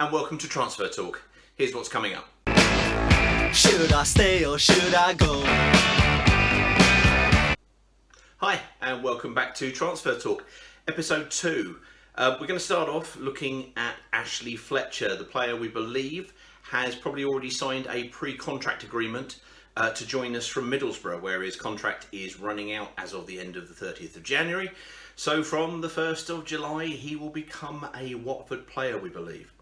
and welcome to Transfer Talk. Here's what's coming up. Should I stay or should I go? Hi, and welcome back to Transfer Talk, episode 2. We're going to start off looking at Ashley Fletcher, the player we believe has probably already signed a pre-contract agreement to join us from Middlesboro, where his contract is running out as of the end of the 30th of January. So from the 1st of July, he will become a Watford player, we believe.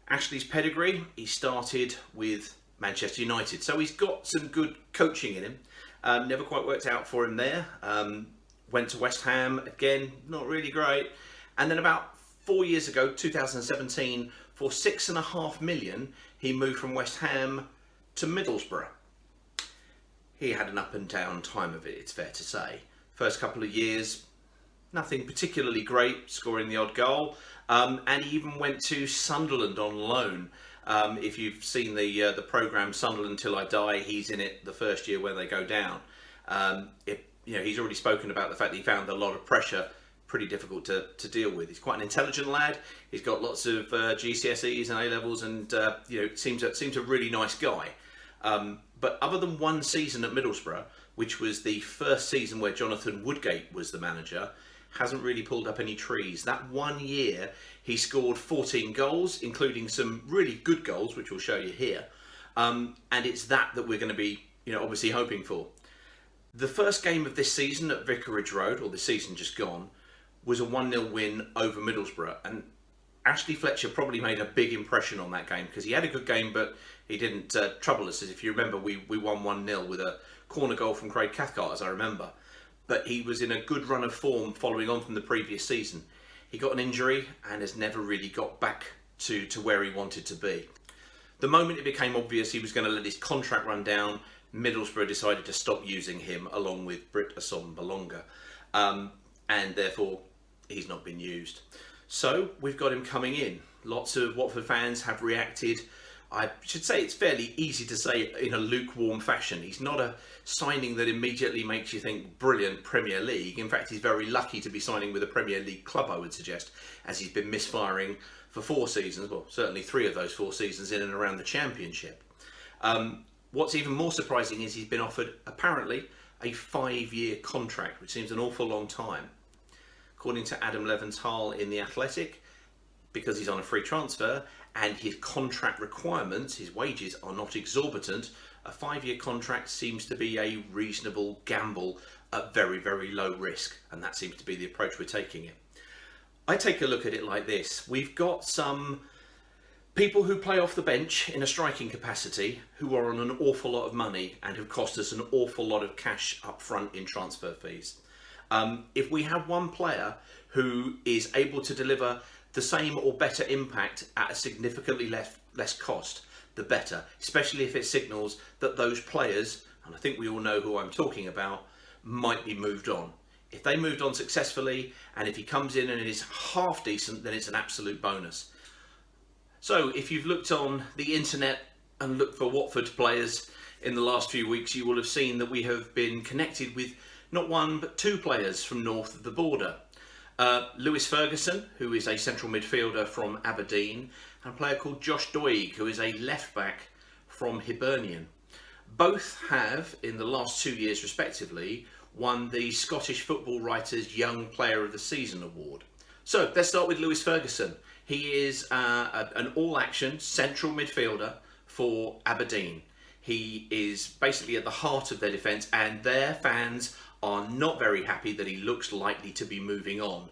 Ashley's pedigree, he started with Manchester United, so he's got some good coaching in him. Never quite worked out for him there. Went to West Ham, again, not really great. And then about 4 years ago, 2017, for £6.5 million, he moved from West Ham to Middlesbrough. He had an up and down time of it, it's fair to say. First couple of years, nothing particularly great, scoring the odd goal. And he even went to Sunderland on loan. If you've seen the programme Sunderland Till I Die, he's in it the first year when they go down. He's already spoken about the fact that he found a lot of pressure pretty difficult to deal with. He's quite an intelligent lad. He's got lots of GCSEs and A-levels, and seems a really nice guy. But other than one season at Middlesbrough, which was the first season where Jonathan Woodgate was the manager, hasn't really pulled up any trees. That 1 year, he scored 14 goals, including some really good goals, which we'll show you here. And it's that we're going to be, obviously hoping for. The first game of this season at Vicarage Road, or the season just gone, was a 1-0 win over Middlesbrough. And Ashley Fletcher probably made a big impression on that game, because he had a good game, but he didn't trouble us. As if you remember, we won 1-0 with a corner goal from Craig Cathcart, as I remember. But he was in a good run of form following on from the previous season. He got an injury and has never really got back to where he wanted to be. The moment it became obvious he was going to let his contract run down, Middlesbrough decided to stop using him along with Britt Assombalonga. And therefore, he's not been used. So we've got him coming in. Lots of Watford fans have reacted. I should say it's fairly easy to say in a lukewarm fashion. He's not a signing that immediately makes you think brilliant Premier League. In fact, he's very lucky to be signing with a Premier League club, I would suggest, as he's been misfiring for 4 seasons, well, certainly 3 of those 4 seasons in and around the Championship. What's even more surprising is he's been offered, apparently, a 5-year contract, which seems an awful long time. According to Adam Leventhal in The Athletic, because he's on a free transfer and his contract requirements, his wages, are not exorbitant, a 5-year contract seems to be a reasonable gamble at very, very low risk. And that seems to be the approach we're taking it. I take a look at it like this. We've got some people who play off the bench in a striking capacity who are on an awful lot of money and have cost us an awful lot of cash up front in transfer fees. If we have one player who is able to deliver the same or better impact at a significantly less cost, the better, especially if it signals that those players, and I think we all know who I'm talking about, might be moved on. If they moved on successfully, and if he comes in and is half decent, then it's an absolute bonus. So if you've looked on the internet and looked for Watford players in the last few weeks, you will have seen that we have been connected with not one but 2 players from north of the border. Lewis Ferguson, who is a central midfielder from Aberdeen, and a player called Josh Doig, who is a left back from Hibernian. Both have, in the last 2 years respectively, won the Scottish Football Writers' Young Player of the Season award. So let's start with Lewis Ferguson. He is an all-action central midfielder for Aberdeen. He is basically at the heart of their defence, and their fans are not very happy that he looks likely to be moving on.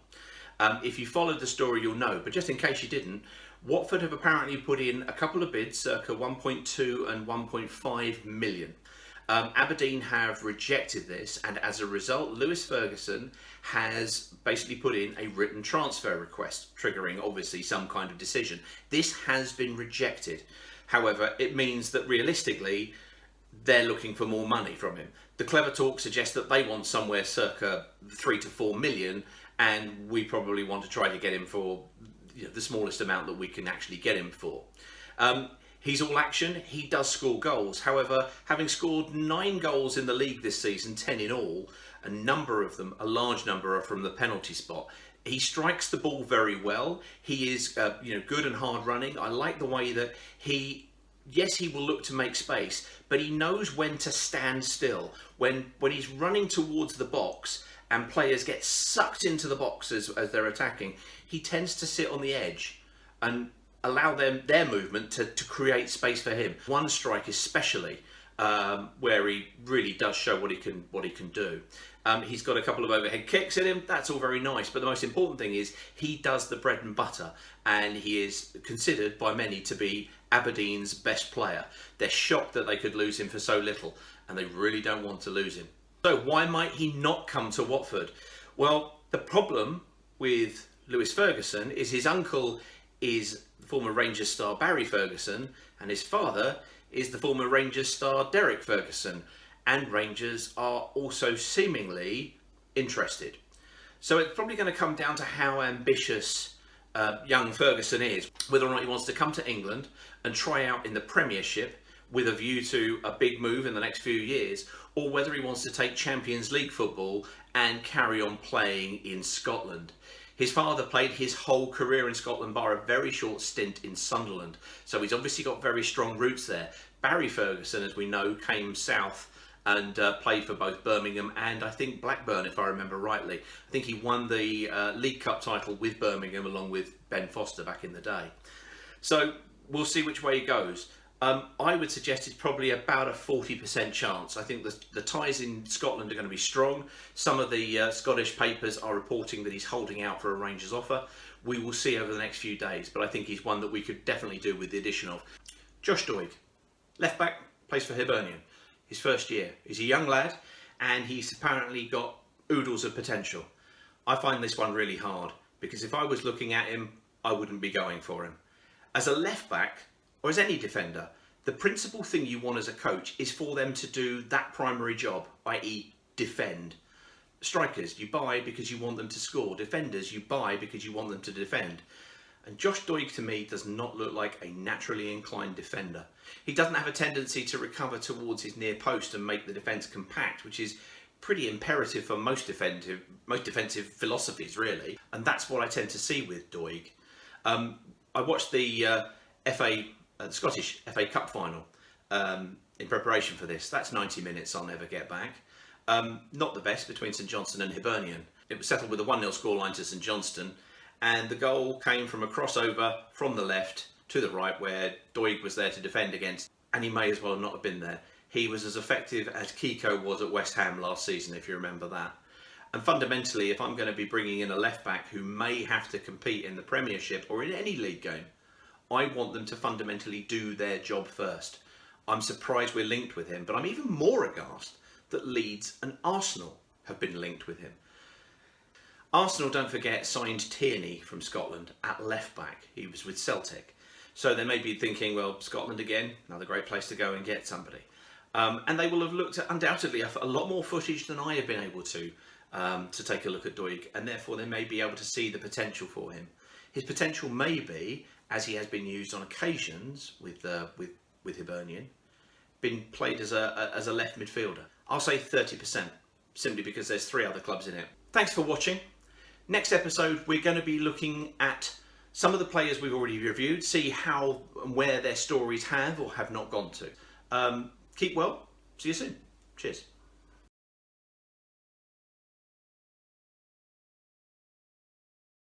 If you followed the story, you'll know, but just in case you didn't, Watford have apparently put in a couple of bids, circa 1.2 and 1.5 million. Aberdeen have rejected this, and as a result, Lewis Ferguson has basically put in a written transfer request, triggering obviously some kind of decision. This has been rejected. However, it means that realistically, they're looking for more money from him. The clever talk suggests that they want somewhere circa 3 to 4 million, and we probably want to try to get him for the smallest amount that we can actually get him for. He's all action, he does score goals. However, having scored 9 goals in the league this season, 10 in all, a large number are from the penalty spot. He strikes the ball very well. He is good and hard running. I like the way that he will look to make space, but he knows when to stand still. When he's running towards the box and players get sucked into the box as they're attacking, he tends to sit on the edge and allow their movement to create space for him. One strike especially, where he really does show what he can do. He's got a couple of overhead kicks in him. That's all very nice, but the most important thing is he does the bread and butter, and he is considered by many to be Aberdeen's best player. They're shocked that they could lose him for so little, and they really don't want to lose him. So why might he not come to Watford? Well, the problem with Lewis Ferguson is his uncle is the former Rangers star Barry Ferguson, and his father is the former Rangers star Derek Ferguson, and Rangers are also seemingly interested. So it's probably going to come down to how ambitious young Ferguson is, whether or not he wants to come to England and try out in the Premiership with a view to a big move in the next few years, or whether he wants to take Champions League football and carry on playing in Scotland. His father played his whole career in Scotland, bar a very short stint in Sunderland, so he's obviously got very strong roots there. Barry Ferguson, as we know, came south and played for both Birmingham and I think Blackburn, if I remember rightly. I think he won the League Cup title with Birmingham along with Ben Foster back in the day. So we'll see which way he goes. I would suggest it's probably about a 40% chance. I think the ties in Scotland are going to be strong. Some of the Scottish papers are reporting that he's holding out for a Rangers offer. We will see over the next few days, but I think he's one that we could definitely do with the addition of. Josh Doig, left back, plays for Hibernian. His first year. He's a young lad, and he's apparently got oodles of potential. I find this one really hard, because if I was looking at him, I wouldn't be going for him. As a left back, or as any defender, the principal thing you want as a coach is for them to do that primary job, i.e. defend. Strikers, you buy because you want them to score. Defenders, you buy because you want them to defend. And Josh Doig, to me, does not look like a naturally inclined defender. He doesn't have a tendency to recover towards his near post and make the defence compact, which is pretty imperative for most defensive philosophies, really. And that's what I tend to see with Doig. I watched the Scottish FA Cup final in preparation for this. That's 90 minutes I'll never get back. Not the best between St Johnstone and Hibernian. It was settled with a 1-0 scoreline to St Johnstone, and the goal came from a crossover from the left to the right where Doig was there to defend against, and he may as well not have been there. He was as effective as Kiko was at West Ham last season, if you remember that. And fundamentally, if I'm going to be bringing in a left back who may have to compete in the Premiership or in any league game, I want them to fundamentally do their job first. I'm surprised we're linked with him, but I'm even more aghast that Leeds and Arsenal have been linked with him. Arsenal, don't forget, signed Tierney from Scotland at left back. He was with Celtic. So they may be thinking, well, Scotland again, another great place to go and get somebody. And they will have looked at undoubtedly a lot more footage than I have been able to take a look at Doig, and therefore they may be able to see the potential for him. His potential may be, as he has been used on occasions with Hibernian, been played as a left midfielder. I'll say 30%, simply because there's 3 other clubs in it. Thanks for watching. Next episode, we're going to be looking at some of the players we've already reviewed, see how and where their stories have or have not gone to. Keep well. See you soon. Cheers.